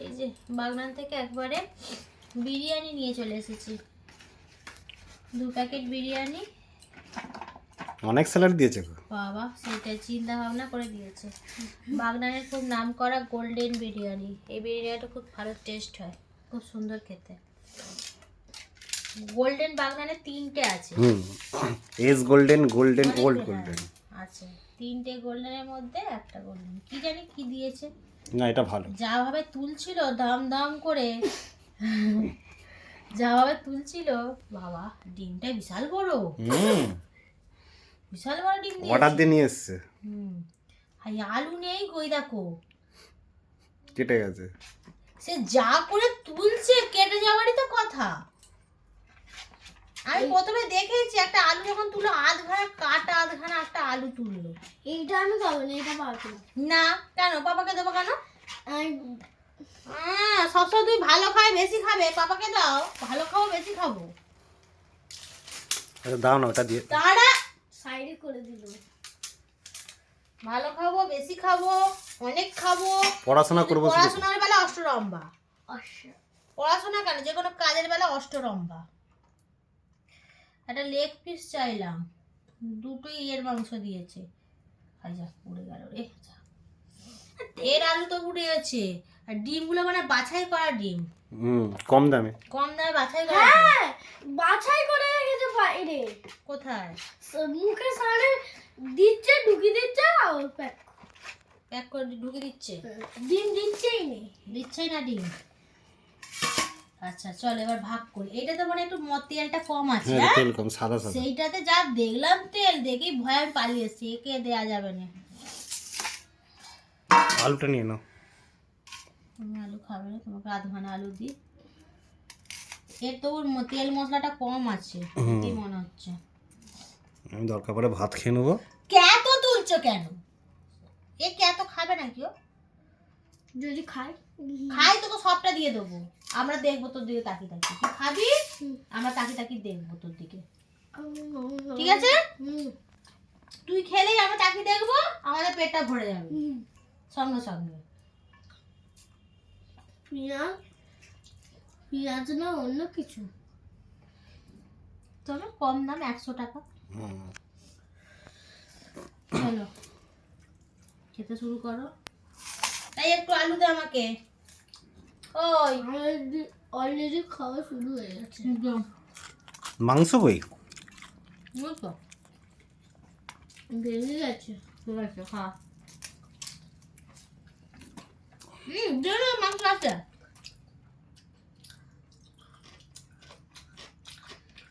এই যে বাগনান থেকে একবারে বিরিয়ানি নিয়ে চলে এসেছি, 2 প্যাকেট বিরিয়ানি। অনেক স্যালাড দিয়েছে গো বাবা, সেটা চিন্তা ভাবনা করে দিয়েছে। বাগনানের খুব নাম করা গোল্ডেন বিরিয়ানি, এই বিরিয়ানিটা খুব ভালো টেস্ট হয়, খুব সুন্দর খেতে। গোল্ডেন বাগনানের 3টে আছে। এস গোল্ডেন, গোল্ডেন, অনেক ওল্ড হ্যাঁ, গোল্ডেন আছে 3টে গোল্ডেনের মধ্যে একটা গোল্ডেন, কি জানি কি দিয়েছে। না এটা ভালো। যা ভাবে তুলছিল দাম দাম করে, যা ভাবে তুলছিল, বাবা ডিমটা বিশাল বড়, বিশাল বড় ডিম দিয়েছে। অর্ডার দিয়ে নিয়ে এসছে। হাই আলু নেই, কই দেখো কেটে গেছে। সে যা করে তুলছে, কেটে যাওয়ারই তো কথা। আমি প্রথমে দেখেছি একটা আলু যখন তুলো, আধখানা কাটা, আধখানা একটা আলু তুললো। এইটা আমি খাবো না, এটা পাবো না কেন, পাপাকে দেবো কেন? সবসময় তুই ভালো খাই বেশি খাবে, পাপাকে দাও, ভালো খাবো বেশি খাবো। আরে দাও না ওটা দিয়ে। তারা সাইডে করে দিল। ভালো খাবো বেশি খাবো অনেক খাবো, পড়াশোনা করবো শুধু। পড়াশোনার বেলা অষ্টরম্ভা, আচ্ছা, পড়াশোনা কেন যে কোনো কাজের বেলা অষ্টরম্ভা। একটা লেগ পিস চাইলাম, 2টোই এর মাংস দিয়েছে। খাই যা, উড়ে গেল রে, যা। এর আলু তো উড়ে গেছে, আর ডিমগুলো মানে বাছাই করা ডিম, কম দামে। কম দামে বাছাই করা ডিম। হ্যাঁ বাছাই করে রেখেছে বাইরে, কোথায় মুখের সামনে দিচ্ছে, ঢুকি দিচ্ছে, আর প্যাক প্যাক করে ঢুকে দিচ্ছে? ডিম দিচ্ছেই নেই। দিচ্ছেই না ডিম। আচ্ছা চল এবার ভাগ করি। এটা তো মানে একটু তেলটা কম আছে, হ্যাঁ হ্যাঁ? তেল কম, সাদা সাদা। সেইটাতে যা দেখলাম তেল, দেখি ভয় আমি পালিয়ে এসছি, একে দেয়া যাবে না। আলুটা নিয়ে নাও। তুমি আলু খাবে না, তোমাকে আধখানা আলু দিই। এর তো তেল মশলাটা কম আছে, কি মনে হচ্ছে। আমি দরকার পড়ে ভাত খেয়ে নেবো। ক্যাত তুলছো কেন? এ ক্যাত খাবে না কেউ? যদি খাই খাই তোকে সবটা দিয়ে দেবো, আমরা দেখবো তোর দিকে তাকি তাকি। তুই খাবি, আমরা তাকি তাকি দেখবো তোর দিকে, ঠিক আছে? তুই খেলেই আমরা তাকি দেখবো, আমাদের পেটটা ভরে যাবে সঙ্গে সঙ্গে। পেঁয়াজ, পেঁয়াজ না অন্য কিছু। তবে কম দাম, 100 টাকা। চলো খেতে শুরু করো। তাই একটু আলু দে আমাকে। ওই অলরেডি খাওয়া শুরু হয়ে গেছে। মাংস কই? বুঝছো, ভেঙে গেছে। ঠিক আছে খা। মাংস আছে।